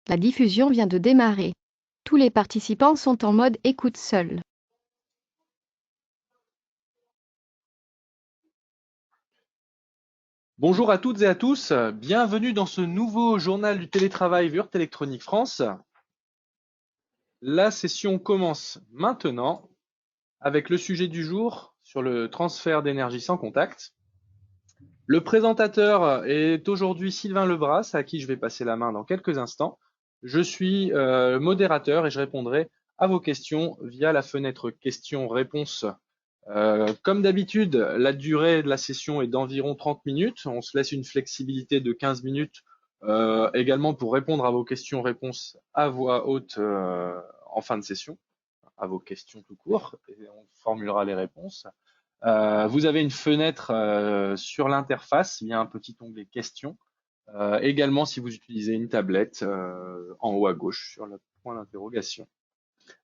La diffusion vient de démarrer. Tous les participants sont en mode écoute seul. Bonjour à toutes et à tous, bienvenue dans ce nouveau journal du télétravail Wurt Electronic France. La session commence maintenant avec le sujet du jour sur le transfert d'énergie sans contact. Le présentateur est aujourd'hui Sylvain Lebras, à qui je vais passer la main dans quelques instants. Je suis modérateur et je répondrai à vos questions via la fenêtre questions-réponses. Comme d'habitude, la durée de la session est d'environ 30 minutes. On se laisse une flexibilité de 15 minutes également pour répondre à vos questions-réponses à voix haute en fin de session, à vos questions tout court, et on formulera les réponses. Vous avez une fenêtre sur l'interface, il y a un petit onglet questions. Également, si vous utilisez une tablette en haut à gauche sur le point d'interrogation.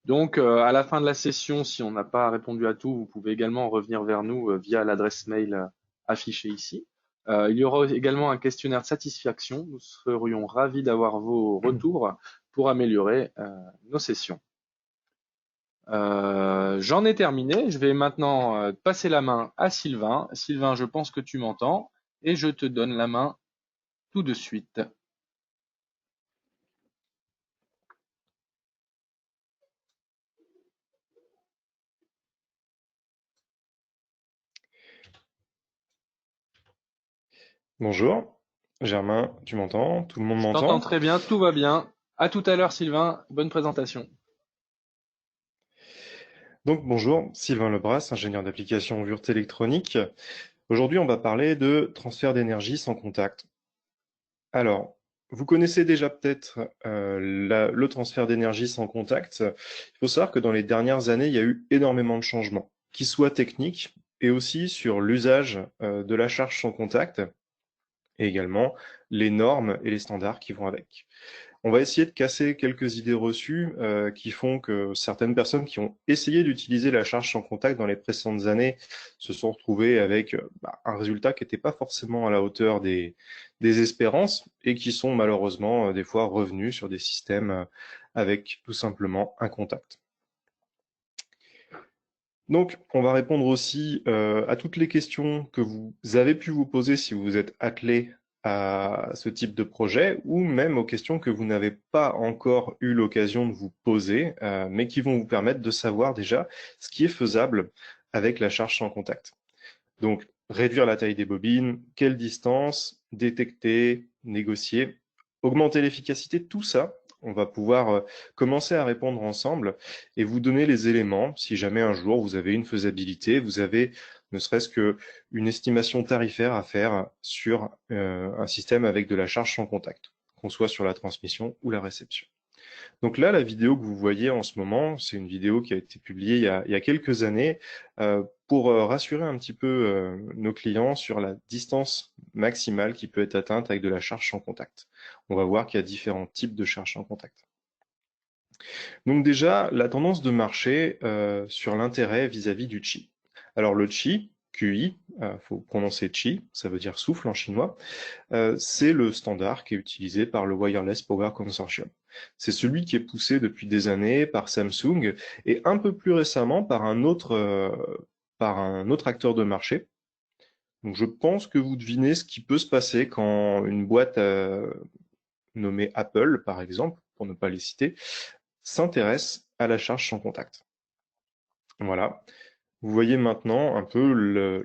Donc, à la fin de la session, si on n'a pas répondu à tout, vous pouvez également revenir vers nous via l'adresse mail affichée ici. Il y aura également un questionnaire de satisfaction. Nous serions ravis d'avoir vos retours pour améliorer nos sessions. J'en ai terminé. Je vais maintenant passer la main à Sylvain. Sylvain, je pense que tu m'entends et je te donne la main tout de suite. Bonjour, Germain, tu m'entends? Tout le monde Je t'entends m'entend? très bien, tout va bien. À tout à l'heure, Sylvain. Bonne présentation. Donc bonjour, Sylvain Lebras, ingénieur d'application Wurt Électronique. Aujourd'hui, on va parler de transfert d'énergie sans contact. Alors, vous connaissez déjà peut-être le transfert d'énergie sans contact. Il faut savoir que dans les dernières années, il y a eu énormément de changements, qui soient techniques et aussi sur l'usage de la charge sans contact et également les normes et les standards qui vont avec. On va essayer de casser quelques idées reçues qui font que certaines personnes qui ont essayé d'utiliser la charge sans contact dans les précédentes années se sont retrouvées avec un résultat qui n'était pas forcément à la hauteur des espérances et qui sont malheureusement des fois revenus sur des systèmes avec tout simplement un contact. Donc, on va répondre aussi à toutes les questions que vous avez pu vous poser si vous vous êtes attelé à ce type de projet, ou même aux questions que vous n'avez pas encore eu l'occasion de vous poser, mais qui vont vous permettre de savoir déjà ce qui est faisable avec la charge sans contact. Donc, réduire la taille des bobines, quelle distance, détecter, négocier, augmenter l'efficacité, tout ça, on va pouvoir commencer à répondre ensemble et vous donner les éléments. Si jamais un jour vous avez une faisabilité, vous avez ne serait-ce qu'une estimation tarifaire à faire sur un système avec de la charge sans contact, qu'on soit sur la transmission ou la réception. Donc là, la vidéo que vous voyez en ce moment, c'est une vidéo qui a été publiée il y a quelques années pour rassurer un petit peu nos clients sur la distance maximale qui peut être atteinte avec de la charge sans contact. On va voir qu'il y a différents types de charge sans contact. Donc déjà, la tendance de marché sur l'intérêt vis-à-vis du Qi. Alors le Qi, QI, faut prononcer Qi, ça veut dire souffle en chinois, c'est le standard qui est utilisé par le Wireless Power Consortium. C'est celui qui est poussé depuis des années par Samsung et un peu plus récemment par un autre acteur de marché. Donc je pense que vous devinez ce qui peut se passer quand une boîte nommée Apple, par exemple, pour ne pas les citer, s'intéresse à la charge sans contact. Voilà. Vous voyez maintenant un peu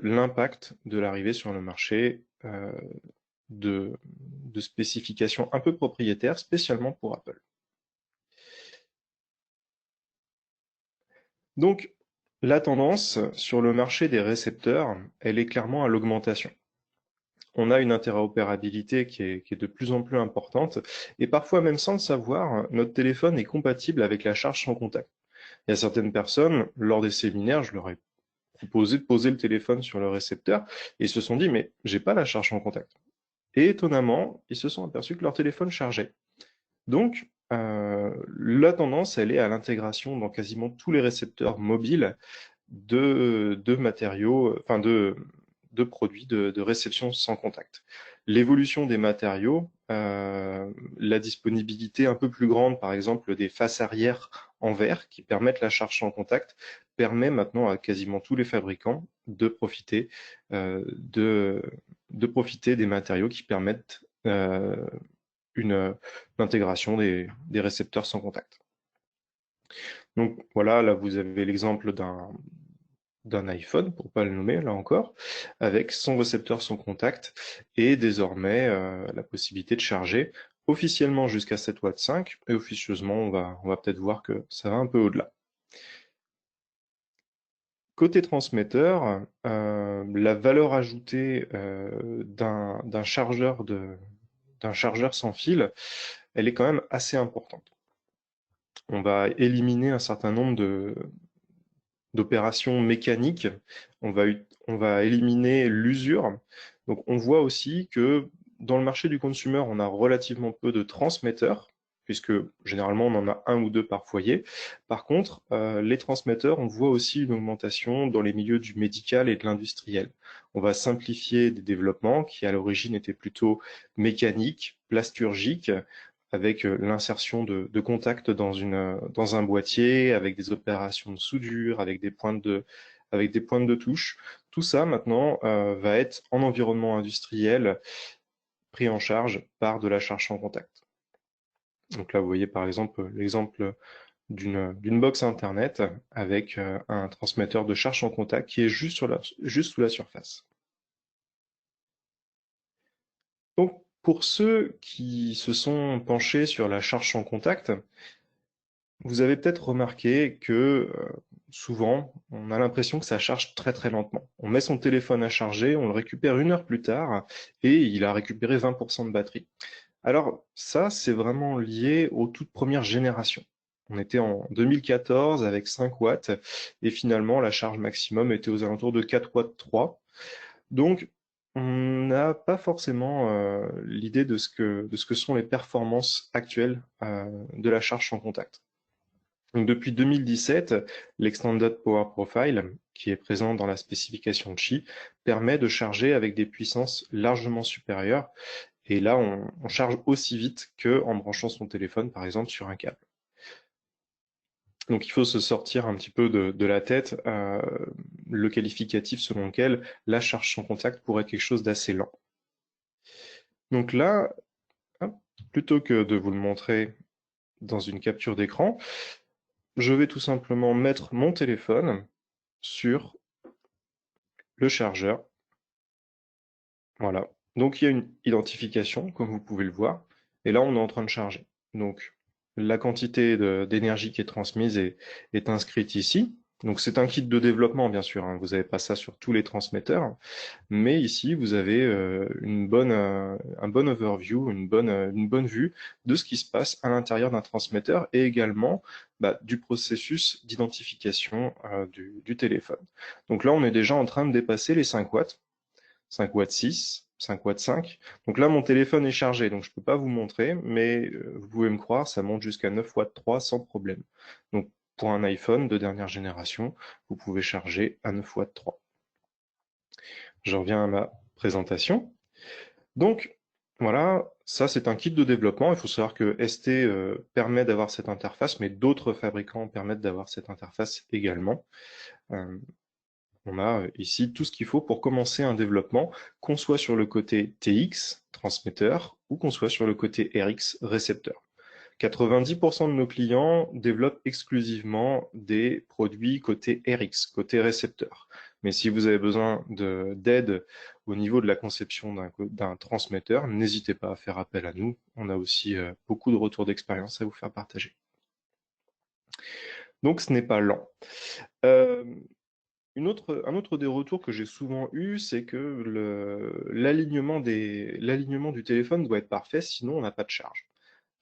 l'impact de l'arrivée sur le marché de spécifications un peu propriétaires, spécialement pour Apple. Donc, la tendance sur le marché des récepteurs, elle est clairement à l'augmentation. On a une interopérabilité qui est de plus en plus importante, et parfois même sans le savoir, notre téléphone est compatible avec la charge sans contact. Il y a certaines personnes, lors des séminaires, je leur ai proposé de poser le téléphone sur le récepteur, et ils se sont dit, mais j'ai pas la charge sans contact. Et étonnamment, ils se sont aperçus que leur téléphone chargeait. Donc, la tendance, elle est à l'intégration dans quasiment tous les récepteurs mobiles de matériaux, enfin de produits de réception sans contact. l'évolution des matériaux, la disponibilité un peu plus grande, par exemple des faces arrière en verre qui permettent la charge sans contact, permet maintenant à quasiment tous les fabricants de profiter, des matériaux qui permettent l'intégration des récepteurs sans contact. Donc voilà, là vous avez l'exemple d'un iPhone, pour pas le nommer là encore, avec son récepteur sans contact et désormais la possibilité de charger officiellement jusqu'à 7,5 W et officieusement on va peut-être voir que ça va un peu au-delà. Côté transmetteur, la valeur ajoutée d'un chargeur sans fil, elle est quand même assez importante. On va éliminer un certain nombre d'opérations mécaniques, on va éliminer l'usure. Donc on voit aussi que dans le marché du consumer, on a relativement peu de transmetteurs, puisque généralement on en a un ou deux par foyer. Par contre, les transmetteurs, on voit aussi une augmentation dans les milieux du médical et de l'industriel. On va simplifier des développements qui à l'origine étaient plutôt mécaniques, plasturgiques, avec l'insertion de contacts dans un boîtier, avec des opérations de soudure, avec des pointes de touche. Tout ça maintenant va être en environnement industriel pris en charge par de la charge sans contact. Donc là, vous voyez par exemple l'exemple d'une box internet avec un transmetteur de charge sans contact qui est juste sous la surface. Donc pour ceux qui se sont penchés sur la charge sans contact, vous avez peut-être remarqué que souvent, on a l'impression que ça charge très très lentement. On met son téléphone à charger, on le récupère 1 heure plus tard et il a récupéré 20% de batterie. Alors ça, c'est vraiment lié aux toutes premières générations. On était en 2014 avec 5 watts et finalement la charge maximum était aux alentours de 4 watts 3. Donc on n'a pas forcément l'idée de ce que sont les performances actuelles de la charge sans contact. Donc depuis 2017, l'Extended Power Profile, qui est présent dans la spécification de Qi, permet de charger avec des puissances largement supérieures. Et là, on charge aussi vite qu'en branchant son téléphone, par exemple, sur un câble. Donc il faut se sortir un petit peu de la tête le qualificatif selon lequel la charge sans contact pourrait être quelque chose d'assez lent. Donc là, plutôt que de vous le montrer dans une capture d'écran, je vais tout simplement mettre mon téléphone sur le chargeur. Voilà. Donc il y a une identification, comme vous pouvez le voir. Et là, on est en train de charger. Donc la quantité d'énergie qui est transmise est inscrite ici. Donc c'est un kit de développement, bien sûr, hein. Vous n'avez pas ça sur tous les transmetteurs. Mais ici, vous avez un bon overview, une bonne vue de ce qui se passe à l'intérieur d'un transmetteur et également du processus d'identification du téléphone. Donc là, on est déjà en train de dépasser les 5 watts, 5 watts 6, 5 watts 5. Donc là, mon téléphone est chargé, donc je ne peux pas vous montrer, mais vous pouvez me croire, ça monte jusqu'à 9 watts 3 sans problème. Donc pour un iPhone de dernière génération, vous pouvez charger à 9 watts 3. Je reviens à ma présentation. Donc, voilà, ça c'est un kit de développement. Il faut savoir que ST permet d'avoir cette interface, mais d'autres fabricants permettent d'avoir cette interface également. On a ici tout ce qu'il faut pour commencer un développement, qu'on soit sur le côté TX, transmetteur, ou qu'on soit sur le côté RX, récepteur. 90% de nos clients développent exclusivement des produits côté RX, côté récepteur. Mais si vous avez besoin d'aide au niveau de la conception d'un transmetteur, n'hésitez pas à faire appel à nous. On a aussi beaucoup de retours d'expérience à vous faire partager. Donc ce n'est pas lent. Un autre des retours que j'ai souvent eu, c'est que l'alignement du téléphone doit être parfait, sinon on n'a pas de charge.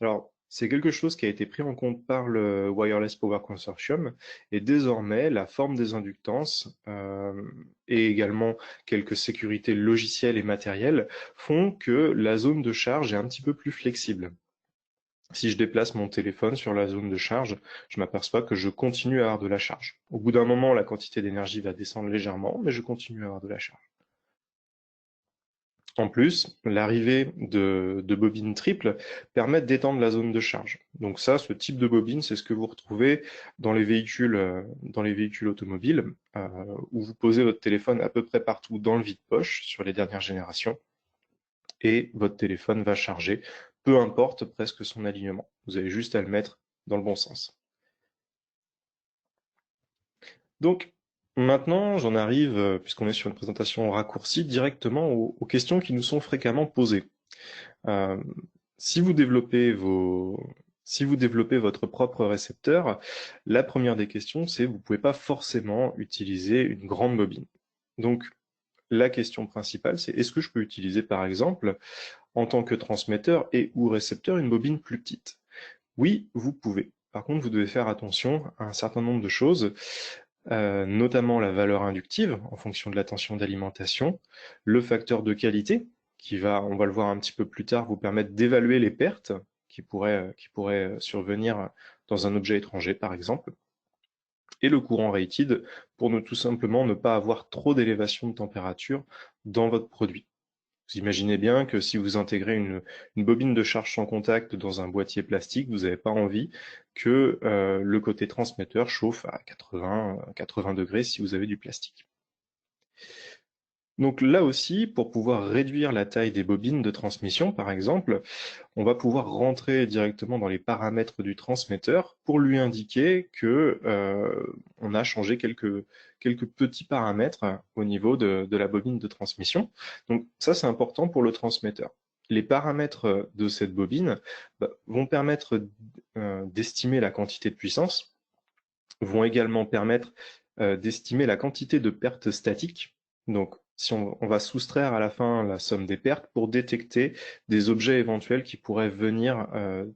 Alors, c'est quelque chose qui a été pris en compte par le Wireless Power Consortium et désormais la forme des inductances et également quelques sécurités logicielles et matérielles font que la zone de charge est un petit peu plus flexible. Si je déplace mon téléphone sur la zone de charge, je m'aperçois que je continue à avoir de la charge. Au bout d'un moment, la quantité d'énergie va descendre légèrement, mais je continue à avoir de la charge. En plus, l'arrivée de bobines triples permet d'étendre la zone de charge. Donc ça, ce type de bobine, c'est ce que vous retrouvez dans les véhicules automobiles, où vous posez votre téléphone à peu près partout dans le vide-poche sur les dernières générations, et votre téléphone va charger, peu importe presque son alignement. Vous avez juste à le mettre dans le bon sens. Donc, maintenant, j'en arrive, puisqu'on est sur une présentation raccourcie, directement aux questions qui nous sont fréquemment posées. Euh, si vous développez votre propre récepteur, la première des questions, c'est vous ne pouvez pas forcément utiliser une grande bobine. Donc, la question principale, c'est est-ce que je peux utiliser, par exemple, en tant que transmetteur et ou récepteur, une bobine plus petite? Oui, vous pouvez. Par contre, vous devez faire attention à un certain nombre de choses, notamment la valeur inductive en fonction de la tension d'alimentation, le facteur de qualité qui va, on va le voir un petit peu plus tard, vous permettre d'évaluer les pertes qui pourraient survenir dans un objet étranger, par exemple, et le courant rated pour tout simplement ne pas avoir trop d'élévation de température dans votre produit. Vous imaginez bien que si vous intégrez une bobine de charge sans contact dans un boîtier plastique, vous n'avez pas envie que le côté transmetteur chauffe à 80 degrés si vous avez du plastique. Donc là aussi, pour pouvoir réduire la taille des bobines de transmission, par exemple, on va pouvoir rentrer directement dans les paramètres du transmetteur pour lui indiquer que on a changé quelques petits paramètres au niveau de la bobine de transmission. Donc ça, c'est important pour le transmetteur. Les paramètres de cette bobine vont permettre d'estimer la quantité de puissance, vont également permettre d'estimer la quantité de pertes statiques. Donc, si on va soustraire à la fin la somme des pertes pour détecter des objets éventuels qui pourraient venir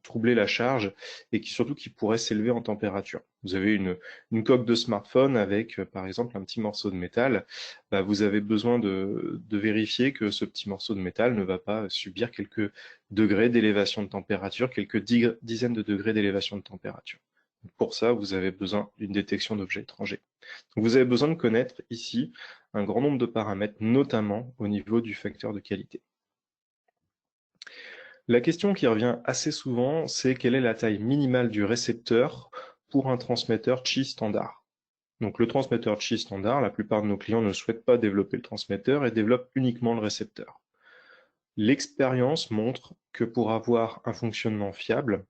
troubler la charge et surtout qui pourraient s'élever en température. Vous avez une coque de smartphone avec, par exemple, un petit morceau de métal. Vous avez besoin de vérifier que ce petit morceau de métal ne va pas subir quelques degrés d'élévation de température, quelques dizaines de degrés d'élévation de température. Pour ça, vous avez besoin d'une détection d'objets étrangers. Donc, vous avez besoin de connaître ici un grand nombre de paramètres, notamment au niveau du facteur de qualité. La question qui revient assez souvent, c'est quelle est la taille minimale du récepteur pour un transmetteur Qi standard. Donc le transmetteur Qi standard, la plupart de nos clients ne souhaitent pas développer le transmetteur et développent uniquement le récepteur. L'expérience montre que pour avoir un fonctionnement fiable,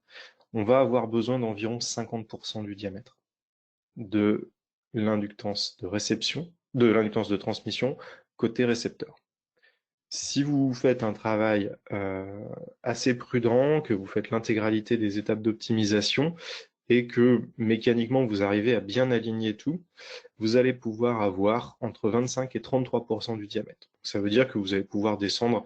on va avoir besoin d'environ 50% du diamètre de l'inductance de réception, de l'inductance de transmission côté récepteur. Si vous faites un travail assez prudent, que vous faites l'intégralité des étapes d'optimisation et que mécaniquement vous arrivez à bien aligner tout, vous allez pouvoir avoir entre 25 et 33% du diamètre. Ça veut dire que vous allez pouvoir descendre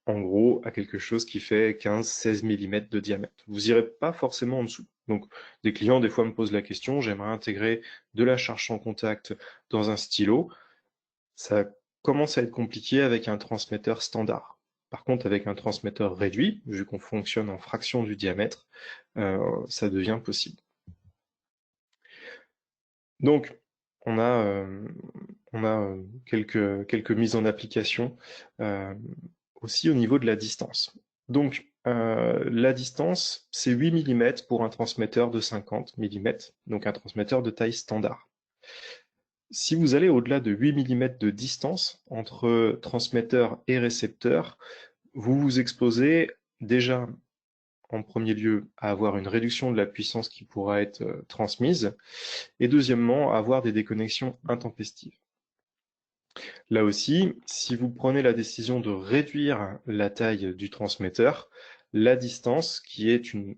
en gros à quelque chose qui fait 15-16 mm de diamètre. Vous n'irez pas forcément en dessous. Donc des clients des fois me posent la question, j'aimerais intégrer de la charge sans contact dans un stylo. Ça commence à être compliqué avec un transmetteur standard. Par contre, avec un transmetteur réduit, vu qu'on fonctionne en fraction du diamètre, ça devient possible. Donc, on a quelques mises en application aussi au niveau de la distance. Donc, la distance, c'est 8 mm pour un transmetteur de 50 mm, donc un transmetteur de taille standard. Si vous allez au-delà de 8 mm de distance entre transmetteur et récepteur, vous vous exposez déjà en premier lieu à avoir une réduction de la puissance qui pourra être transmise et deuxièmement à avoir des déconnexions intempestives. Là aussi, si vous prenez la décision de réduire la taille du transmetteur, la distance qui est une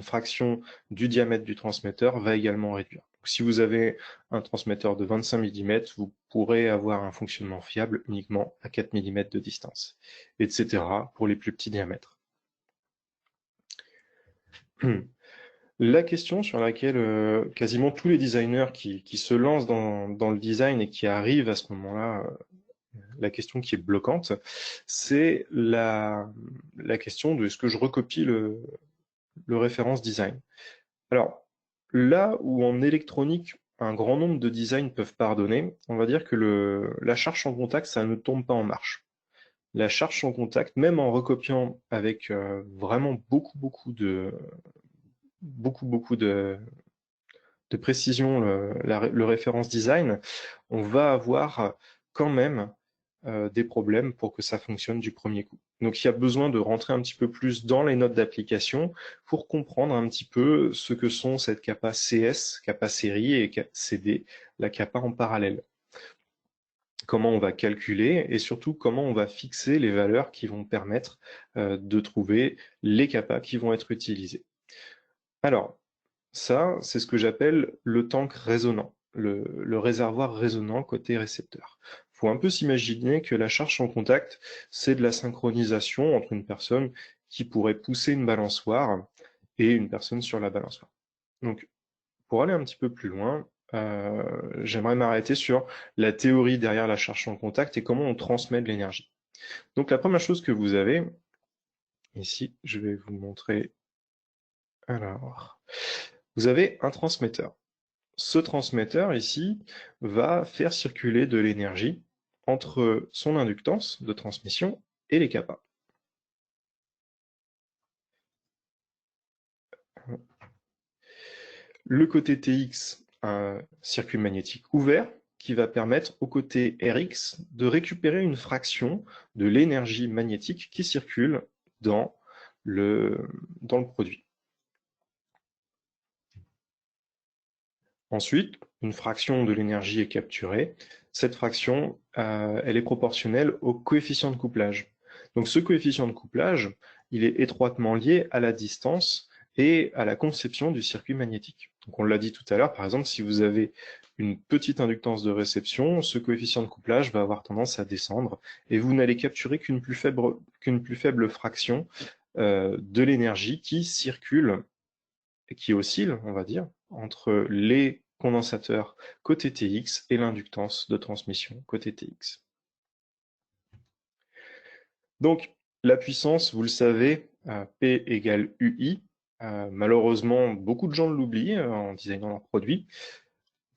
fraction du diamètre du transmetteur va également réduire. Donc, si vous avez un transmetteur de 25 mm, vous pourrez avoir un fonctionnement fiable uniquement à 4 mm de distance, etc. pour les plus petits diamètres. La question sur laquelle quasiment tous les designers qui se lancent dans le design et qui arrivent à ce moment-là, la question qui est bloquante, c'est la question de est-ce que je recopie le référence design. Alors, là où en électronique, un grand nombre de designs peuvent pardonner, on va dire que la charge sans contact, ça ne tombe pas en marche. La charge sans contact, même en recopiant avec vraiment beaucoup de précision le référence design, on va avoir quand même des problèmes pour que ça fonctionne du premier coup. Donc il y a besoin de rentrer un petit peu plus dans les notes d'application pour comprendre un petit peu ce que sont cette capa CS, capa série et CD, la capa en parallèle. Comment on va calculer et surtout comment on va fixer les valeurs qui vont permettre de trouver les capas qui vont être utilisés. Alors, ça, c'est ce que j'appelle le tank résonant, le réservoir résonant côté récepteur. Il faut un peu s'imaginer que la charge en contact, c'est de la synchronisation entre une personne qui pourrait pousser une balançoire et une personne sur la balançoire. Donc, pour aller un petit peu plus loin, j'aimerais m'arrêter sur la théorie derrière la charge en contact et comment on transmet de l'énergie. Donc, la première chose que vous avez, ici, je vais vous montrer. Alors, vous avez un transmetteur. Ce transmetteur ici va faire circuler de l'énergie entre son inductance de transmission et les capas. Le côté TX, un circuit magnétique ouvert qui va permettre au côté RX de récupérer une fraction de l'énergie magnétique qui circule dans le produit. Ensuite, une fraction de l'énergie est capturée. Cette fraction, elle est proportionnelle au coefficient de couplage. Donc ce coefficient de couplage, il est étroitement lié à la distance et à la conception du circuit magnétique. Donc on l'a dit tout à l'heure, par exemple, si vous avez une petite inductance de réception, ce coefficient de couplage va avoir tendance à descendre et vous n'allez capturer qu'une plus faible fraction de l'énergie qui circule, qui oscille, on va dire, entre les condensateurs côté TX et l'inductance de transmission côté TX. Donc, la puissance, vous le savez, P égale UI. Malheureusement, beaucoup de gens l'oublient en designant leurs produits.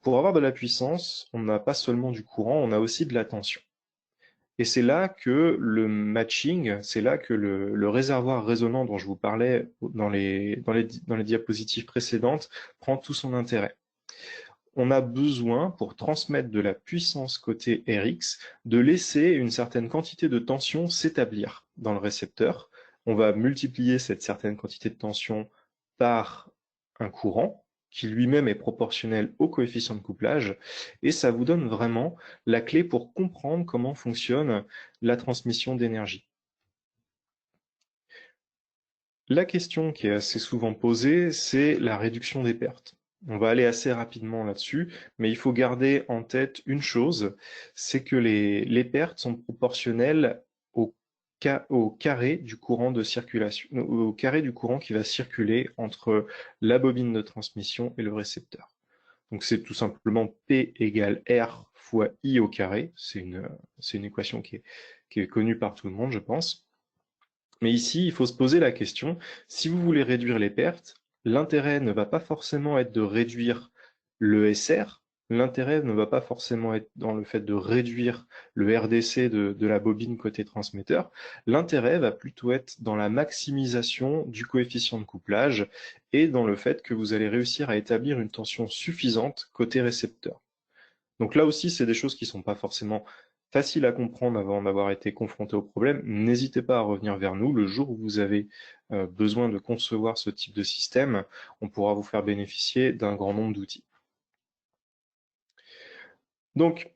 Pour avoir de la puissance, on n'a pas seulement du courant, on a aussi de la tension. Et c'est là que le matching, c'est là que le réservoir résonant dont je vous parlais dans les diapositives précédentes prend tout son intérêt. On a besoin, pour transmettre de la puissance côté RX, de laisser une certaine quantité de tension s'établir dans le récepteur. On va multiplier cette certaine quantité de tension par un courant, qui lui-même est proportionnel au coefficient de couplage, et ça vous donne vraiment la clé pour comprendre comment fonctionne la transmission d'énergie. La question qui est assez souvent posée, c'est la réduction des pertes. On va aller assez rapidement là-dessus, mais il faut garder en tête une chose, c'est que les pertes sont proportionnelles au carré du courant de circulation, au carré du courant qui va circuler entre la bobine de transmission et le récepteur. Donc c'est tout simplement P égale R fois I au carré. C'est une équation qui est connue par tout le monde, je pense. Mais ici, il faut se poser la question, si vous voulez réduire les pertes, l'intérêt ne va pas forcément être de réduire le SR, l'intérêt ne va pas forcément être dans le fait de réduire le RDC de la bobine côté transmetteur, l'intérêt va plutôt être dans la maximisation du coefficient de couplage et dans le fait que vous allez réussir à établir une tension suffisante côté récepteur. Donc là aussi, c'est des choses qui ne sont pas forcément facile à comprendre avant d'avoir été confronté au problème. N'hésitez pas à revenir vers nous le jour où vous avez besoin de concevoir ce type de système. On pourra vous faire bénéficier d'un grand nombre d'outils. Donc,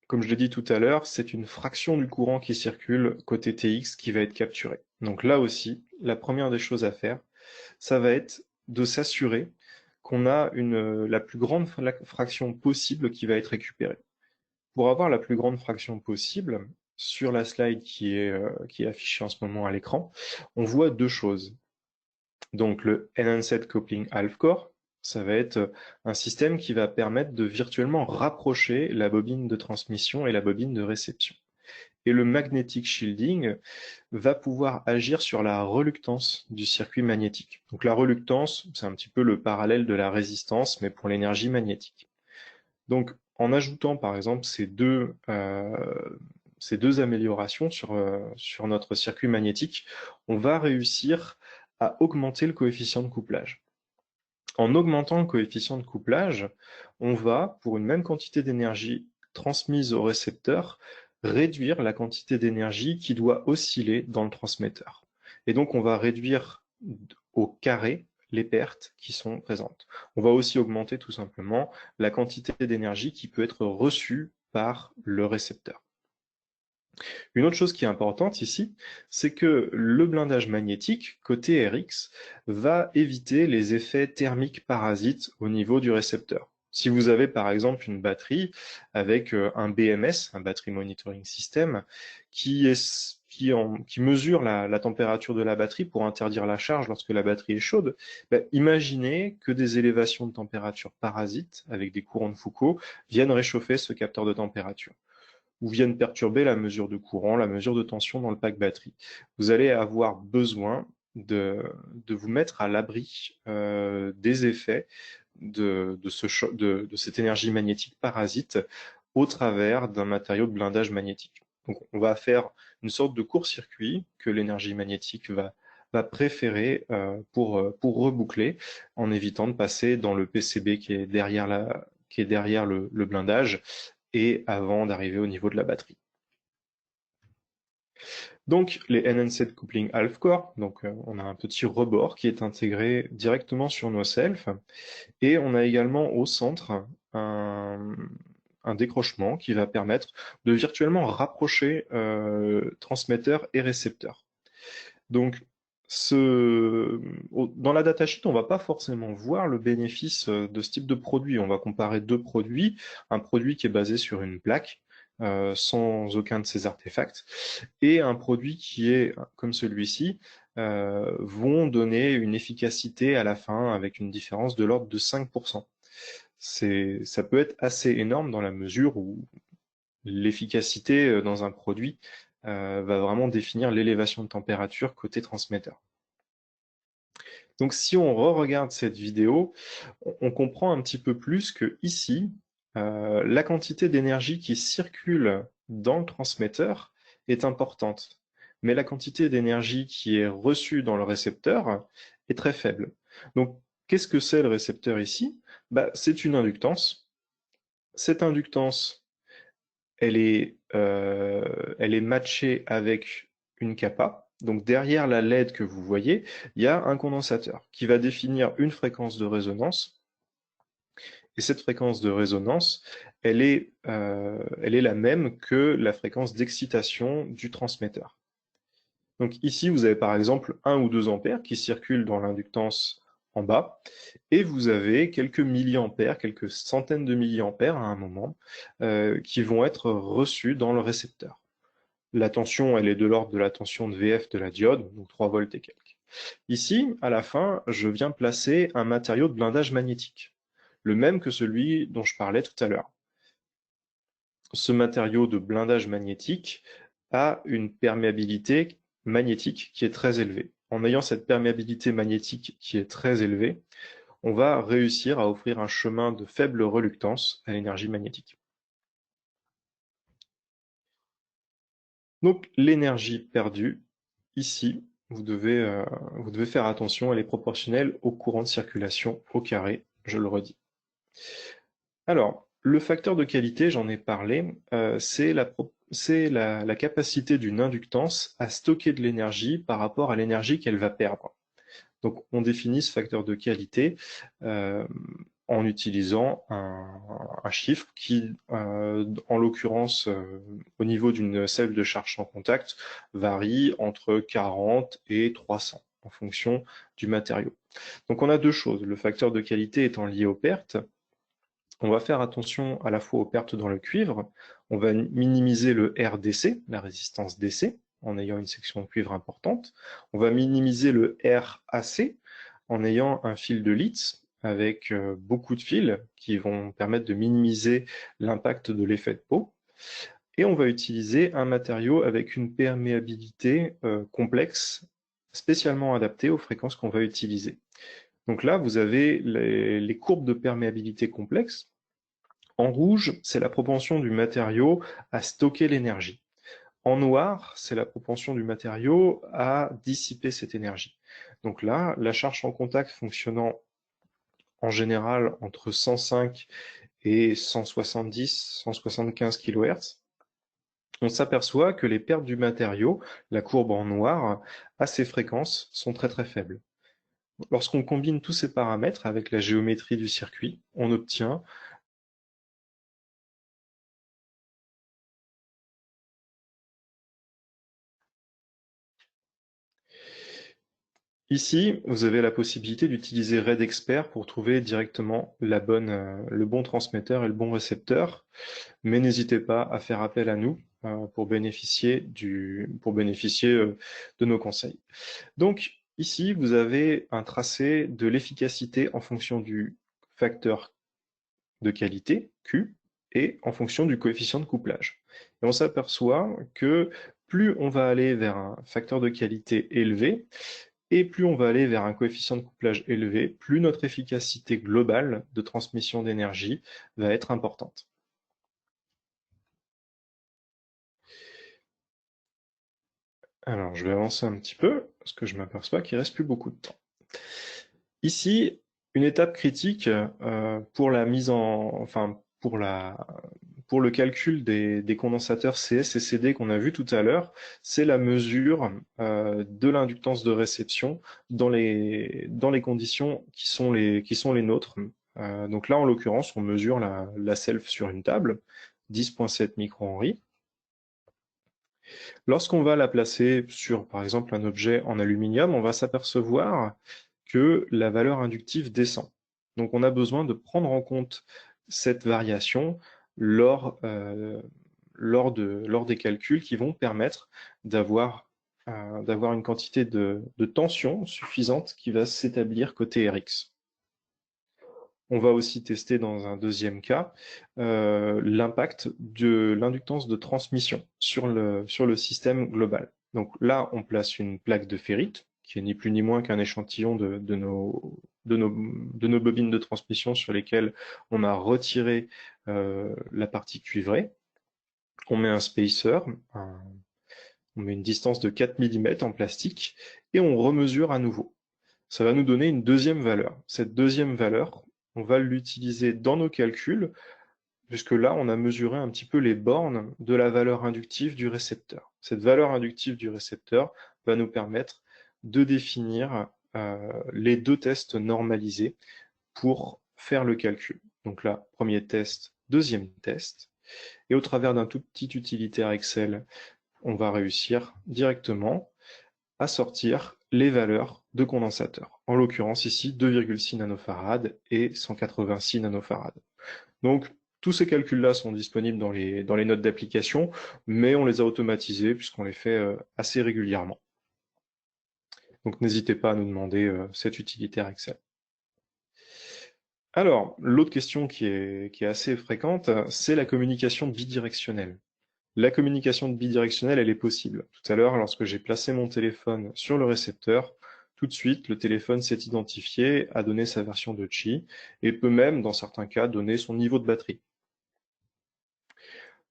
comme je l'ai dit tout à l'heure, c'est une fraction du courant qui circule côté TX qui va être capturée. Donc là aussi, la première des choses à faire, ça va être de s'assurer qu'on a la plus grande fraction possible qui va être récupérée. Pour avoir la plus grande fraction possible, sur la slide qui est affichée en ce moment à l'écran, on voit deux choses. Donc le Enhanced Coupling Half Core, ça va être un système qui va permettre de virtuellement rapprocher la bobine de transmission et la bobine de réception. Et le Magnetic Shielding va pouvoir agir sur la reluctance du circuit magnétique. Donc la reluctance, c'est un petit peu le parallèle de la résistance, mais pour l'énergie magnétique. Donc, en ajoutant par exemple ces deux améliorations sur notre circuit magnétique, on va réussir à augmenter le coefficient de couplage. En augmentant le coefficient de couplage, on va, pour une même quantité d'énergie transmise au récepteur, réduire la quantité d'énergie qui doit osciller dans le transmetteur. Et donc, on va réduire au carré les pertes qui sont présentes. On va aussi augmenter tout simplement la quantité d'énergie qui peut être reçue par le récepteur. Une autre chose qui est importante ici, c'est que le blindage magnétique, côté RX, va éviter les effets thermiques parasites au niveau du récepteur. Si vous avez par exemple une batterie avec un BMS, un Battery Monitoring System, qui mesure la température de la batterie pour interdire la charge lorsque la batterie est chaude, imaginez que des élévations de température parasites avec des courants de Foucault viennent réchauffer ce capteur de température ou viennent perturber la mesure de courant, la mesure de tension dans le pack batterie. Vous allez avoir besoin de vous mettre à l'abri des effets de cette énergie magnétique parasite au travers d'un matériau de blindage magnétique. Donc on va faire une sorte de court-circuit que l'énergie magnétique va préférer pour reboucler en évitant de passer dans le PCB qui est derrière le blindage et avant d'arriver au niveau de la batterie. Donc les NNC Coupling Half Core, donc on a un petit rebord qui est intégré directement sur nos selfs et on a également au centre un décrochement qui va permettre de virtuellement rapprocher transmetteur et récepteur. Donc dans la datasheet, on ne va pas forcément voir le bénéfice de ce type de produit. On va comparer deux produits, un produit qui est basé sur une plaque, sans aucun de ces artefacts, et un produit qui est comme celui-ci, vont donner une efficacité à la fin avec une différence de l'ordre de 5%. Ça peut être assez énorme dans la mesure où l'efficacité dans un produit va vraiment définir l'élévation de température côté transmetteur. Donc si on re-regarde cette vidéo, on comprend un petit peu plus que ici, la quantité d'énergie qui circule dans le transmetteur est importante, mais la quantité d'énergie qui est reçue dans le récepteur est très faible. Donc qu'est-ce que c'est le récepteur ici? C'est une inductance. Cette inductance, elle est matchée avec une kappa. Donc derrière la LED que vous voyez, il y a un condensateur qui va définir une fréquence de résonance. Et cette fréquence de résonance, elle est la même que la fréquence d'excitation du transmetteur. Donc ici, vous avez par exemple 1 ou 2 ampères qui circulent dans l'inductance en bas, et vous avez quelques milliampères, quelques centaines de milliampères à un moment, qui vont être reçus dans le récepteur. La tension, elle est de l'ordre de la tension de VF de la diode, donc 3 volts et quelques. Ici, à la fin, je viens placer un matériau de blindage magnétique, le même que celui dont je parlais tout à l'heure. Ce matériau de blindage magnétique a une perméabilité magnétique qui est très élevée. En ayant cette perméabilité magnétique qui est très élevée, on va réussir à offrir un chemin de faible reluctance à l'énergie magnétique. Donc l'énergie perdue, ici, vous devez faire attention, elle est proportionnelle au courant de circulation au carré, je le redis. Alors, le facteur de qualité, j'en ai parlé, c'est la capacité d'une inductance à stocker de l'énergie par rapport à l'énergie qu'elle va perdre. Donc on définit ce facteur de qualité en utilisant un chiffre qui, en l'occurrence, au niveau d'une celle de charge sans contact, varie entre 40 et 300 en fonction du matériau. Donc on a deux choses, le facteur de qualité étant lié aux pertes. On va faire attention à la fois aux pertes dans le cuivre, on va minimiser le RDC, la résistance DC, en ayant une section de cuivre importante. On va minimiser le RAC en ayant un fil de Litz avec beaucoup de fils qui vont permettre de minimiser l'impact de l'effet de peau. Et on va utiliser un matériau avec une perméabilité complexe, spécialement adaptée aux fréquences qu'on va utiliser. Donc là, vous avez les courbes de perméabilité complexes. En rouge, c'est la propension du matériau à stocker l'énergie. En noir, c'est la propension du matériau à dissiper cette énergie. Donc là, la charge en contact fonctionnant en général entre 105 et 170, 175 kHz, on s'aperçoit que les pertes du matériau, la courbe en noir, à ces fréquences sont très très faibles. Lorsqu'on combine tous ces paramètres avec la géométrie du circuit, on obtient ici, vous avez la possibilité d'utiliser RedExpert pour trouver directement le bon transmetteur et le bon récepteur, mais n'hésitez pas à faire appel à nous pour bénéficier de nos conseils. Donc ici, vous avez un tracé de l'efficacité en fonction du facteur de qualité, Q, et en fonction du coefficient de couplage. Et on s'aperçoit que plus on va aller vers un facteur de qualité élevé, et plus on va aller vers un coefficient de couplage élevé, plus notre efficacité globale de transmission d'énergie va être importante. Alors, je vais avancer un petit peu, parce que je m'aperçois qu'il ne reste plus beaucoup de temps. Ici, une étape critique pour la mise en, enfin, pour le calcul des condensateurs CS et CD qu'on a vu tout à l'heure, c'est la mesure de l'inductance de réception dans les conditions qui sont les nôtres. Donc là, en l'occurrence, on mesure la self sur une table, 10,7 microhenry. Lorsqu'on va la placer sur, par exemple, un objet en aluminium, on va s'apercevoir que la valeur inductive descend. Donc on a besoin de prendre en compte cette variation lors des calculs qui vont permettre d'avoir une quantité de tension suffisante qui va s'établir côté Rx. On va aussi tester dans un deuxième cas l'impact de l'inductance de transmission sur le système global. Donc là, on place une plaque de ferrite, qui est ni plus ni moins qu'un échantillon de nos bobines de transmission sur lesquelles on a retiré la partie cuivrée. On met un spacer, on met une distance de 4 mm en plastique, et on remesure à nouveau. Ça va nous donner une deuxième valeur. Cette deuxième valeur, on va l'utiliser dans nos calculs, puisque là, on a mesuré un petit peu les bornes de la valeur inductive du récepteur. Cette valeur inductive du récepteur va nous permettre de définir les deux tests normalisés pour faire le calcul. Donc là, premier test, deuxième test. Et au travers d'un tout petit utilitaire Excel, on va réussir directement à sortir les valeurs de condensateur. En l'occurrence ici, 2,6 nanofarad et 186 nanofarad. Donc, tous ces calculs-là sont disponibles dans les notes d'application, mais on les a automatisés puisqu'on les fait assez régulièrement. Donc, n'hésitez pas à nous demander cet utilitaire Excel. Alors, l'autre question qui est assez fréquente, c'est la communication bidirectionnelle. La communication bidirectionnelle, elle est possible. Tout à l'heure, lorsque j'ai placé mon téléphone sur le récepteur, tout de suite, le téléphone s'est identifié, a donné sa version de Qi, et peut même, dans certains cas, donner son niveau de batterie.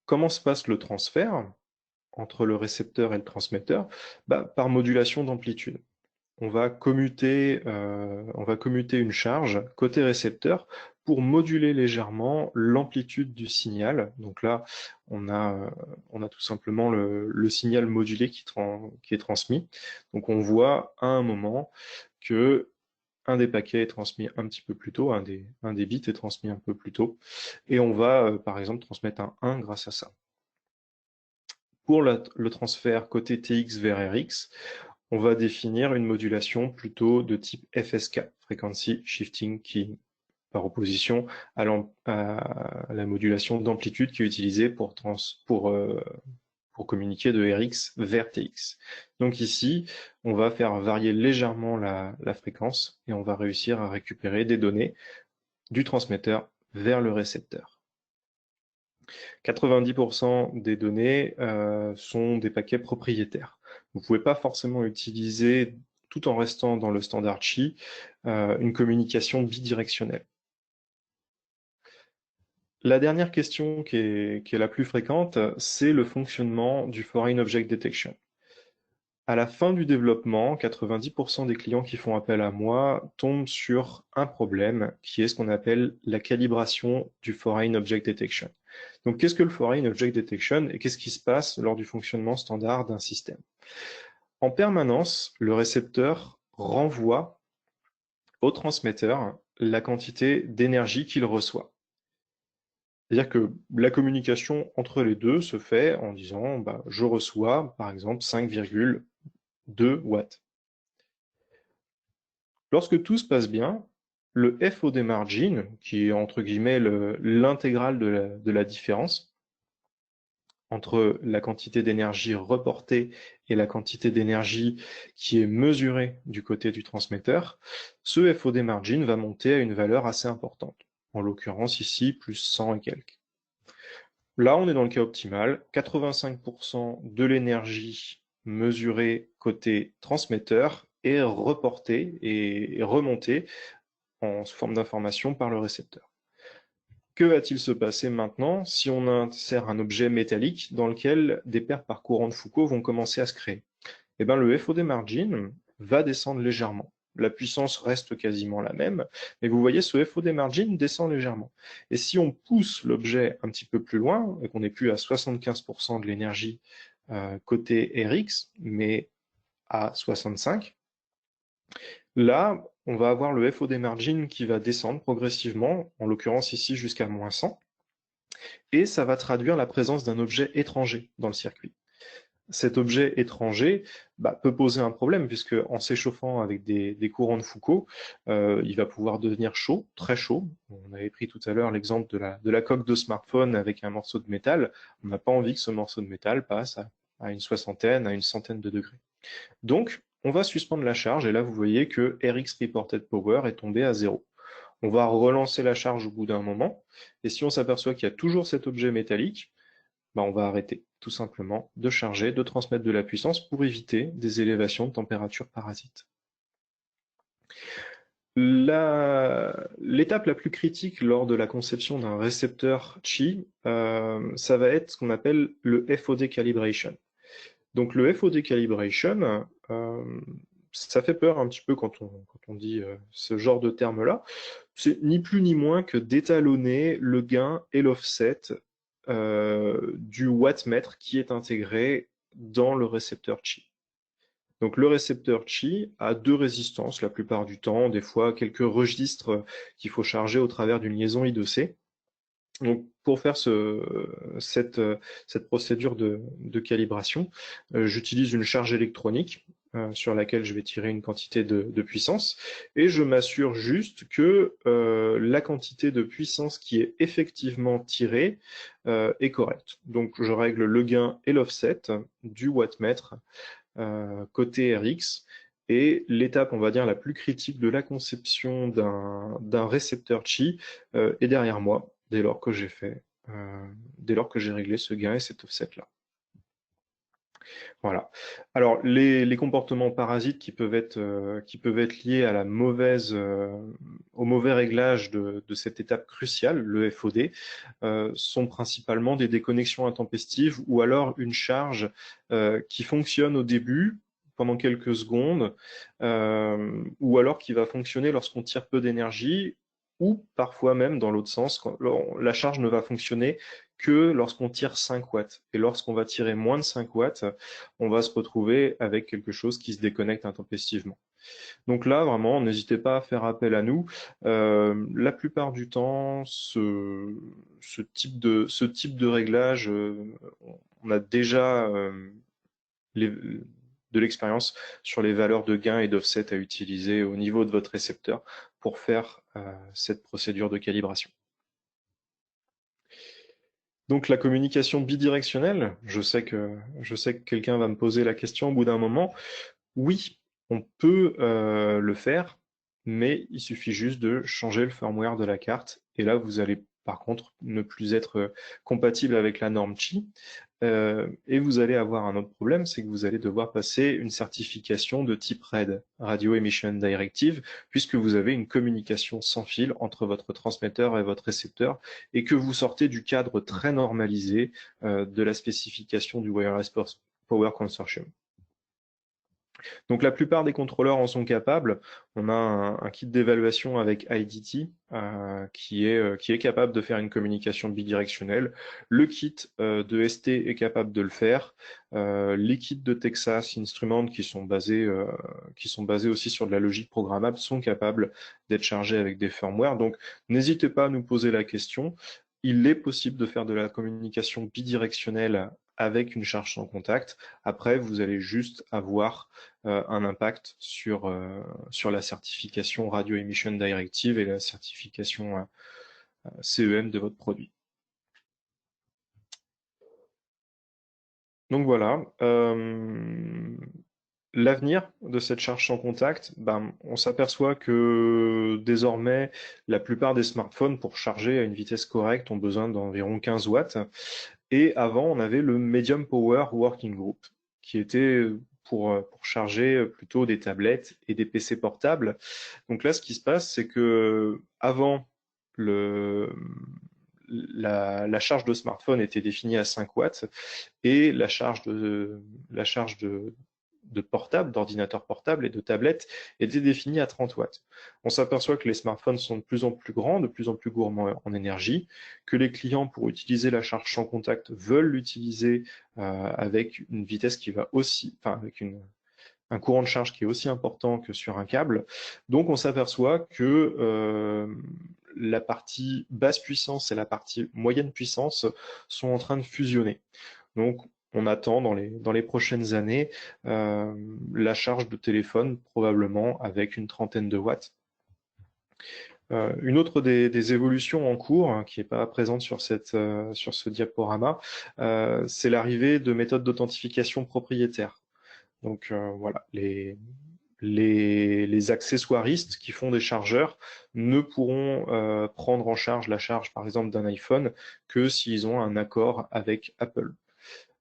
Comment se passe le transfert entre le récepteur et le transmetteur? Par modulation d'amplitude. On va commuter une charge côté récepteur pour moduler légèrement l'amplitude du signal. Donc là, on a tout simplement le signal modulé qui est transmis. Donc on voit à un moment que un des paquets est transmis un petit peu plus tôt, un des bits est transmis un peu plus tôt, et on va par exemple transmettre un 1 grâce à ça. Pour le transfert côté TX vers RX, on va définir une modulation plutôt de type FSK, Frequency Shifting Keying, par opposition à la modulation d'amplitude qui est utilisée pour communiquer de RX vers TX. Donc ici, on va faire varier légèrement la fréquence et on va réussir à récupérer des données du transmetteur vers le récepteur. 90% des données sont des paquets propriétaires. Vous ne pouvez pas forcément utiliser, tout en restant dans le standard Qi, une communication bidirectionnelle. La dernière question qui est la plus fréquente, c'est le fonctionnement du Foreign Object Detection. À la fin du développement, 90% des clients qui font appel à moi tombent sur un problème qui est ce qu'on appelle la calibration du Foreign Object Detection. Donc, qu'est-ce que le Foreign Object Detection et qu'est-ce qui se passe lors du fonctionnement standard d'un système? En permanence, le récepteur renvoie au transmetteur la quantité d'énergie qu'il reçoit. C'est-à-dire que la communication entre les deux se fait en disant bah, je reçois par exemple 5,2 watts. Lorsque tout se passe bien, le FOD margin, qui est entre guillemets l'intégrale de la différence entre la quantité d'énergie reportée et la quantité d'énergie qui est mesurée du côté du transmetteur, ce FOD margin va monter à une valeur assez importante. En l'occurrence ici, plus 100 et quelques. Là, on est dans le cas optimal. 85% de l'énergie mesurée côté transmetteur est reportée et remontée sous forme d'information par le récepteur. Que va-t-il se passer maintenant si on insère un objet métallique dans lequel des paires par courant de Foucault vont commencer à se créer? Eh bien, le FOD margin va descendre légèrement. La puissance reste quasiment la même, mais vous voyez, ce FOD margin descend légèrement. Et si on pousse l'objet un petit peu plus loin, et qu'on n'est plus à 75% de l'énergie côté RX, mais à 65, là, on va avoir le FOD margin qui va descendre progressivement, en l'occurrence ici jusqu'à moins 100, et ça va traduire la présence d'un objet étranger dans le circuit. Cet objet étranger peut poser un problème, puisque en s'échauffant avec des courants de Foucault, il va pouvoir devenir chaud, très chaud. On avait pris tout à l'heure l'exemple de la coque de smartphone avec un morceau de métal. On n'a pas envie que ce morceau de métal passe à une soixantaine, à une centaine de degrés. Donc, on va suspendre la charge, et là, vous voyez que RX Reported Power est tombé à 0. On va relancer la charge au bout d'un moment, et si on s'aperçoit qu'il y a toujours cet objet métallique, on va arrêter tout simplement de charger, de transmettre de la puissance pour éviter des élévations de température parasites. L'étape la plus critique lors de la conception d'un récepteur Qi, ça va être ce qu'on appelle le FOD calibration. Donc le FOD calibration, ça fait peur un petit peu quand on dit ce genre de terme-là. C'est ni plus ni moins que d'étalonner le gain et l'offset du wattmètre qui est intégré dans le récepteur Qi. Donc le récepteur Qi a deux résistances la plupart du temps, des fois quelques registres qu'il faut charger au travers d'une liaison I2C. Donc pour faire cette procédure de calibration, j'utilise une charge électronique sur laquelle je vais tirer une quantité de puissance, et je m'assure juste que la quantité de puissance qui est effectivement tirée est correcte. Donc je règle le gain et l'offset du wattmètre côté RX, et l'étape, on va dire, la plus critique de la conception d'un récepteur Qi est derrière moi, dès lors que j'ai réglé ce gain et cet offset-là. Voilà. Alors, les comportements parasites qui peuvent être liés à au mauvais réglage de cette étape cruciale, le FOD, sont principalement des déconnexions intempestives ou alors une charge qui fonctionne au début, pendant quelques secondes, ou alors qui va fonctionner lorsqu'on tire peu d'énergie, ou parfois même dans l'autre sens, quand la charge ne va fonctionner que lorsqu'on tire 5 watts. Et lorsqu'on va tirer moins de 5 watts, on va se retrouver avec quelque chose qui se déconnecte intempestivement. Donc là, vraiment, n'hésitez pas à faire appel à nous. La plupart du temps, ce type de réglage, on a déjà de l'expérience sur les valeurs de gain et d'offset à utiliser au niveau de votre récepteur pour faire cette procédure de calibration. Donc la communication bidirectionnelle, je sais que quelqu'un va me poser la question au bout d'un moment. Oui, on peut le faire, mais il suffit juste de changer le firmware de la carte. Et là, vous allez par contre ne plus être compatible avec la norme Qi. Et vous allez avoir un autre problème, c'est que vous allez devoir passer une certification de type RED, Radio Emission Directive, puisque vous avez une communication sans fil entre votre transmetteur et votre récepteur, et que vous sortez du cadre très normalisé de la spécification du Wireless Power Consortium. Donc la plupart des contrôleurs en sont capables. On a un kit d'évaluation avec IDT qui est capable de faire une communication bidirectionnelle. Le kit de ST est capable de le faire. Les kits de Texas Instruments qui sont basés aussi sur de la logique programmable sont capables d'être chargés avec des firmware. Donc n'hésitez pas à nous poser la question. Il est possible de faire de la communication bidirectionnelle avec une charge sans contact. Après, vous allez juste avoir un impact sur la certification Radio Emission Directive et la certification CEM de votre produit. Donc voilà, l'avenir de cette charge sans contact, on s'aperçoit que désormais, la plupart des smartphones, pour charger à une vitesse correcte, ont besoin d'environ 15 watts. Et avant, on avait le Medium Power Working Group, qui était pour charger plutôt des tablettes et des PC portables. Donc là, ce qui se passe, c'est que avant, la charge de smartphone était définie à 5 watts et la charge de portable, d'ordinateur portable et de tablette était définie à 30 watts. On s'aperçoit que les smartphones sont de plus en plus grands, de plus en plus gourmands en énergie, que les clients, pour utiliser la charge sans contact, veulent l'utiliser avec une vitesse qui va aussi, enfin avec un courant de charge qui est aussi important que sur un câble. Donc on s'aperçoit que la partie basse puissance et la partie moyenne puissance sont en train de fusionner. Donc on attend dans les prochaines années la charge de téléphone probablement avec une trentaine de watts. Une autre des évolutions en cours, hein, qui n'est pas présente sur ce diaporama, c'est l'arrivée de méthodes d'authentification propriétaires. Donc voilà, les accessoiristes qui font des chargeurs ne pourront prendre en charge la charge, par exemple, d'un iPhone que s'ils ont un accord avec Apple.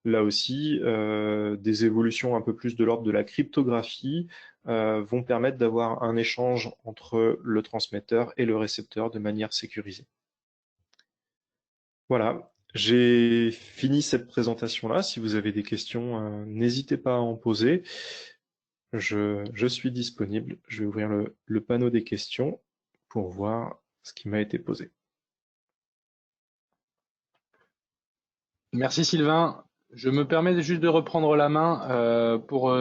Là aussi, des évolutions un peu plus de l'ordre de la cryptographie vont permettre d'avoir un échange entre le transmetteur et le récepteur de manière sécurisée. Voilà, j'ai fini cette présentation-là. Si vous avez des questions, n'hésitez pas à en poser. Je suis disponible. Je vais ouvrir le panneau des questions pour voir ce qui m'a été posé. Merci Sylvain. Je me permets juste de reprendre la main pour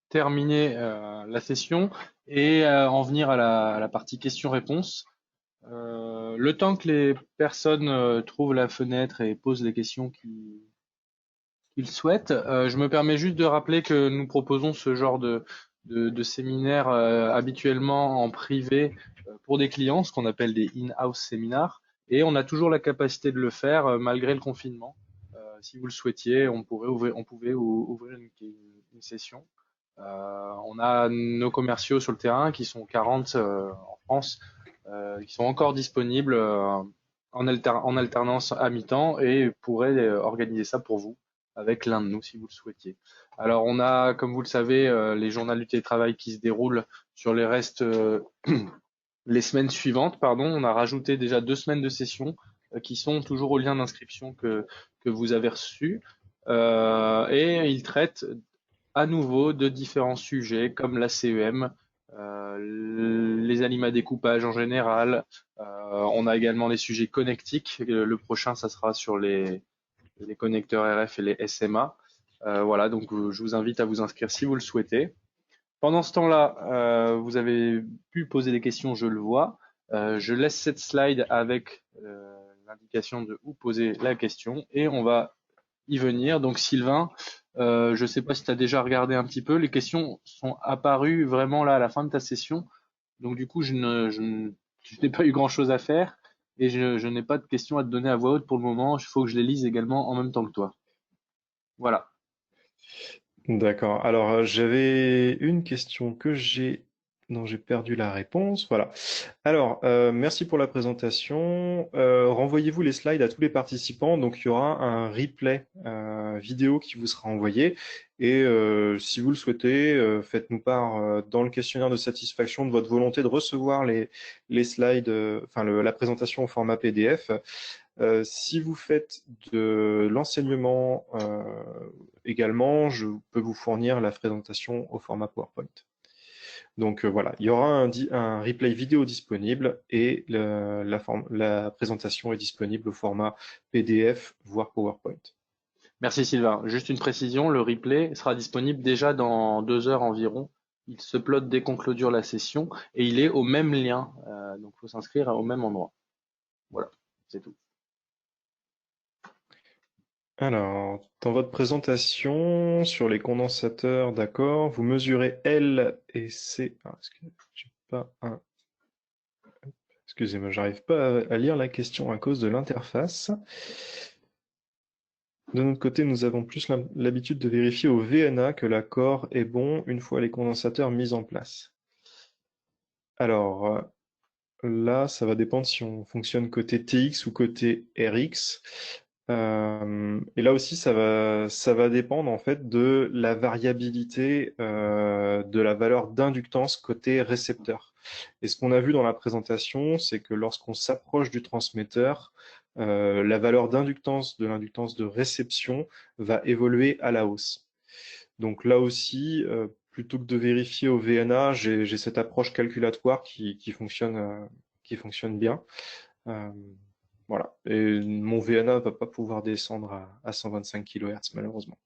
terminer la session et en venir à la partie questions-réponses. Le temps que les personnes trouvent la fenêtre et posent les questions qu'ils souhaitent, je me permets juste de rappeler que nous proposons ce genre de séminaire habituellement en privé pour des clients, ce qu'on appelle des in-house séminaires, et on a toujours la capacité de le faire malgré le confinement. Si vous le souhaitiez, on pouvait ouvrir une session. On a nos commerciaux sur le terrain qui sont 40 en France, qui sont encore disponibles en alternance à mi-temps et pourraient organiser ça pour vous avec l'un de nous si vous le souhaitiez. Alors on a, comme vous le savez, les journaux du télétravail qui se déroulent sur les restes, les semaines suivantes, pardon. On a rajouté déjà 2 semaines de session qui sont toujours au lien d'inscription que vous avez reçu. Et ils traitent à nouveau de différents sujets comme la CEM, les aliments à découpage en général. On a également les sujets connectiques. Le prochain, ça sera sur les connecteurs RF et les SMA. Voilà, donc je vous invite à vous inscrire si vous le souhaitez. Pendant ce temps-là, vous avez pu poser des questions, je le vois. Je laisse cette slide avec l'indication de où poser la question et on va y venir. Donc Sylvain, je ne sais pas si tu as déjà regardé un petit peu, les questions sont apparues vraiment là à la fin de ta session. Donc du coup, je n'ai pas eu grand-chose à faire et je n'ai pas de questions à te donner à voix haute pour le moment. Il faut que je les lise également en même temps que toi. Voilà. D'accord. Alors, j'avais une question que j'ai dont j'ai perdu la réponse. Voilà. Alors, merci pour la présentation. Renvoyez-vous les slides à tous les participants. Donc, il y aura un replay vidéo qui vous sera envoyé. Et si vous le souhaitez, faites-nous part dans le questionnaire de satisfaction de votre volonté de recevoir les slides, la présentation au format PDF. Si vous faites de l'enseignement également, je peux vous fournir la présentation au format PowerPoint. Donc voilà, il y aura un replay vidéo disponible et la présentation est disponible au format PDF, voire PowerPoint. Merci Sylvain. Juste une précision, le replay sera disponible déjà dans 2 heures environ. Il se upload dès qu'on clôture la session et il est au même lien. Donc il faut s'inscrire au même endroit. Voilà, c'est tout. Alors, dans votre présentation sur les condensateurs, d'accord, vous mesurez L et C. Ah, j'ai pas un. Excusez-moi, j'arrive pas à lire la question à cause de l'interface. De notre côté, nous avons plus l'habitude de vérifier au VNA que l'accord est bon une fois les condensateurs mis en place. Alors, là, ça va dépendre si on fonctionne côté TX ou côté RX. Et là aussi, ça va dépendre en fait de la variabilité de la valeur d'inductance côté récepteur. Et ce qu'on a vu dans la présentation, c'est que lorsqu'on s'approche du transmetteur, la valeur d'inductance de l'inductance de réception va évoluer à la hausse. Donc là aussi, plutôt que de vérifier au VNA, j'ai cette approche calculatoire qui fonctionne bien. Voilà. Et mon VNA ne va pas pouvoir descendre à 125 kHz, malheureusement.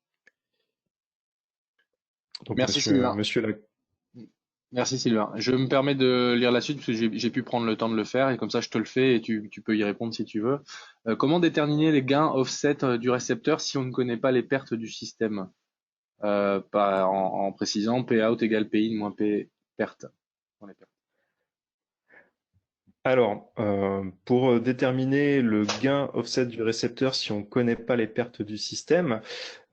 Donc, Merci Sylvain. monsieur Merci Sylvain. Je me permets de lire la suite parce que j'ai pu prendre le temps de le faire et comme ça je te le fais et tu peux y répondre si tu veux. Comment déterminer les gains offset du récepteur si on ne connaît pas les pertes du système? En précisant P out égale P in moins P perte. Alors, pour déterminer le gain offset du récepteur, si on ne connaît pas les pertes du système,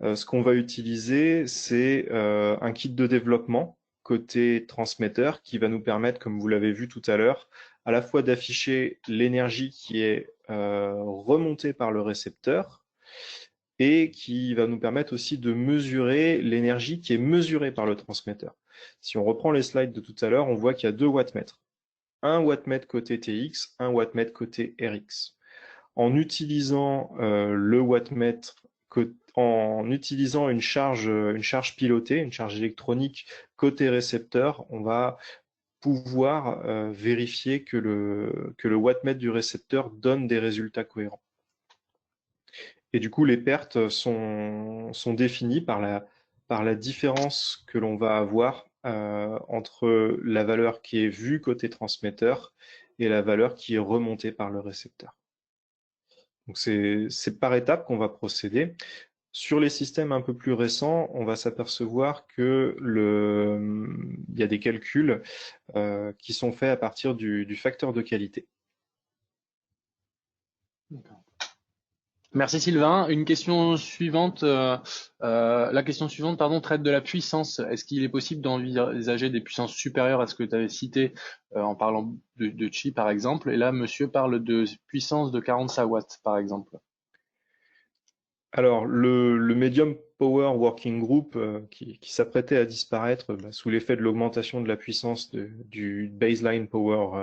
ce qu'on va utiliser, c'est un kit de développement côté transmetteur qui va nous permettre, comme vous l'avez vu tout à l'heure, à la fois d'afficher l'énergie qui est remontée par le récepteur et qui va nous permettre aussi de mesurer l'énergie qui est mesurée par le transmetteur. Si on reprend les slides de tout à l'heure, on voit qu'il y a 2 wattmètres. Un wattmètre côté TX, un wattmètre côté RX. En utilisant le wattmètre, en utilisant une charge pilotée, une charge électronique côté récepteur, on va pouvoir vérifier que le wattmètre du récepteur donne des résultats cohérents. Et du coup, les pertes sont définies par la différence que l'on va avoir entre la valeur qui est vue côté transmetteur et la valeur qui est remontée par le récepteur. Donc c'est par étapes qu'on va procéder. Sur les systèmes un peu plus récents, on va s'apercevoir que il y a des calculs qui sont faits à partir du facteur de qualité. Merci Sylvain. Une question suivante, la question suivante, pardon, traite de la puissance. Est-ce qu'il est possible d'envisager des puissances supérieures à ce que tu avais cité en parlant de chi par exemple? Et là, monsieur parle de puissance de 45 watts par exemple. Alors, le Medium Power Working Group qui s'apprêtait à disparaître sous l'effet de l'augmentation de la puissance du baseline power,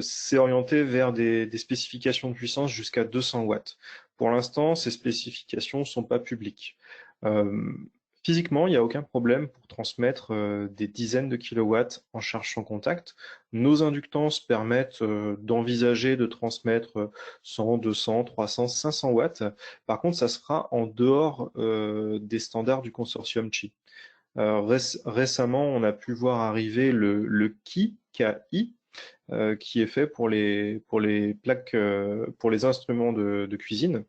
s'est orienté vers des spécifications de puissance jusqu'à 200 watts. Pour l'instant, ces spécifications ne sont pas publiques. Physiquement, il n'y a aucun problème pour transmettre des dizaines de kilowatts en charge sans contact. Nos inductances permettent d'envisager de transmettre 100, 200, 300, 500 watts. Par contre, ça sera en dehors des standards du consortium Qi. Récemment, on a pu voir arriver le KI, qui est fait pour les plaques, pour les instruments de cuisine.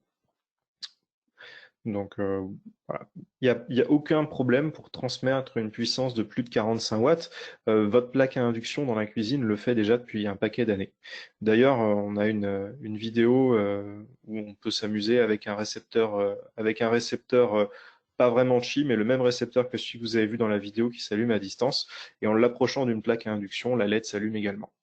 Donc, voilà. Il n'y a aucun problème pour transmettre une puissance de plus de 45 watts. Votre plaque à induction dans la cuisine le fait déjà depuis un paquet d'années. D'ailleurs, on a une vidéo où on peut s'amuser avec un récepteur pas vraiment Qi, mais le même récepteur que celui que vous avez vu dans la vidéo qui s'allume à distance. Et en l'approchant d'une plaque à induction, la LED s'allume également.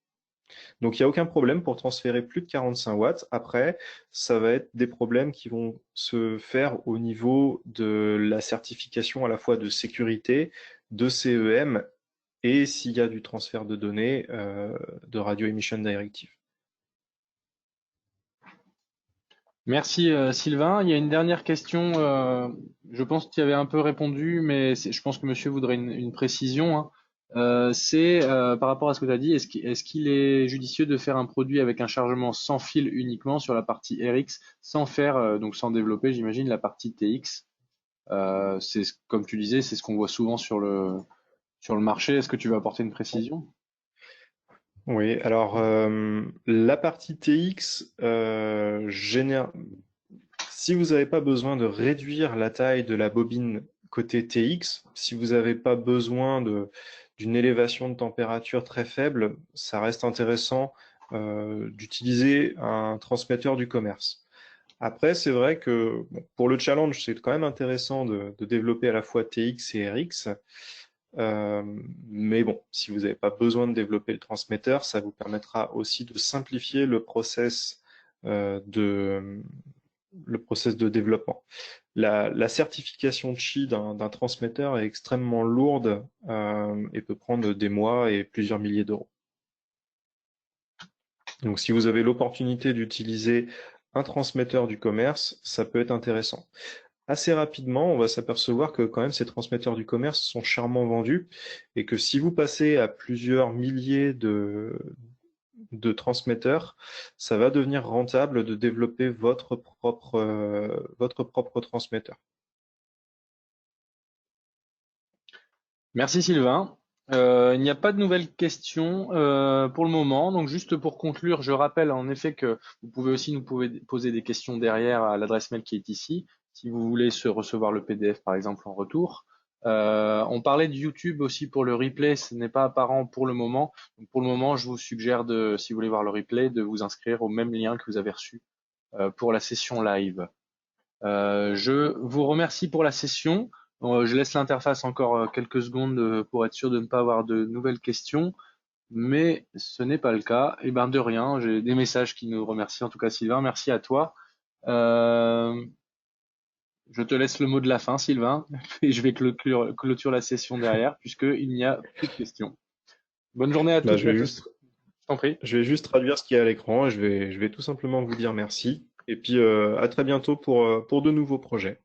Donc il n'y a aucun problème pour transférer plus de 45 watts. Après, ça va être des problèmes qui vont se faire au niveau de la certification à la fois de sécurité, de CEM et s'il y a du transfert de données de Radio Emission Directive. Merci Sylvain. Il y a une dernière question. Je pense que tu y avais un peu répondu, mais je pense que monsieur voudrait une précision, hein. C'est par rapport à ce que tu as dit, est-ce qu'il est judicieux de faire un produit avec un chargement sans fil uniquement sur la partie RX, sans faire, donc sans développer, j'imagine, la partie TX? Comme tu disais, c'est ce qu'on voit souvent sur le marché. Est-ce que tu veux apporter une précision? Oui, alors la partie TX si vous n'avez pas besoin de réduire la taille de la bobine côté TX, si vous n'avez pas besoin d'une élévation de température très faible, ça reste intéressant d'utiliser un transmetteur du commerce. Après, c'est vrai que bon, pour le challenge, c'est quand même intéressant de développer à la fois TX et RX. Euh, mais bon, si vous n'avez pas besoin de développer le transmetteur, ça vous permettra aussi de simplifier le process de développement. La certification de Qi d'un transmetteur est extrêmement lourde et peut prendre des mois et plusieurs milliers d'euros. Donc si vous avez l'opportunité d'utiliser un transmetteur du commerce, ça peut être intéressant. Assez rapidement, on va s'apercevoir que quand même ces transmetteurs du commerce sont chèrement vendus et que si vous passez à plusieurs milliers de transmetteurs, ça va devenir rentable de développer votre propre transmetteur. Merci Sylvain. Il n'y a pas de nouvelles questions pour le moment. Donc juste pour conclure, je rappelle en effet que vous pouvez aussi nous poser des questions derrière à l'adresse mail qui est ici, si vous voulez recevoir le PDF par exemple en retour. On parlait de YouTube aussi pour le replay, ce n'est pas apparent pour le moment. Donc pour le moment, je vous suggère si vous voulez voir le replay, de vous inscrire au même lien que vous avez reçu pour la session live. Je vous remercie pour la session. Je laisse l'interface encore quelques secondes pour être sûr de ne pas avoir de nouvelles questions, mais ce n'est pas le cas. Et ben de rien, j'ai des messages qui nous remercient. En tout cas, Sylvain, merci à toi. Je te laisse le mot de la fin, Sylvain, et je vais clôturer la session derrière, puisqu'il n'y a plus de questions. Bonne journée à toutes et à tous. Je t'en prie. Je vais juste traduire ce qu'il y a à l'écran et je vais tout simplement vous dire merci. Et puis à très bientôt pour de nouveaux projets.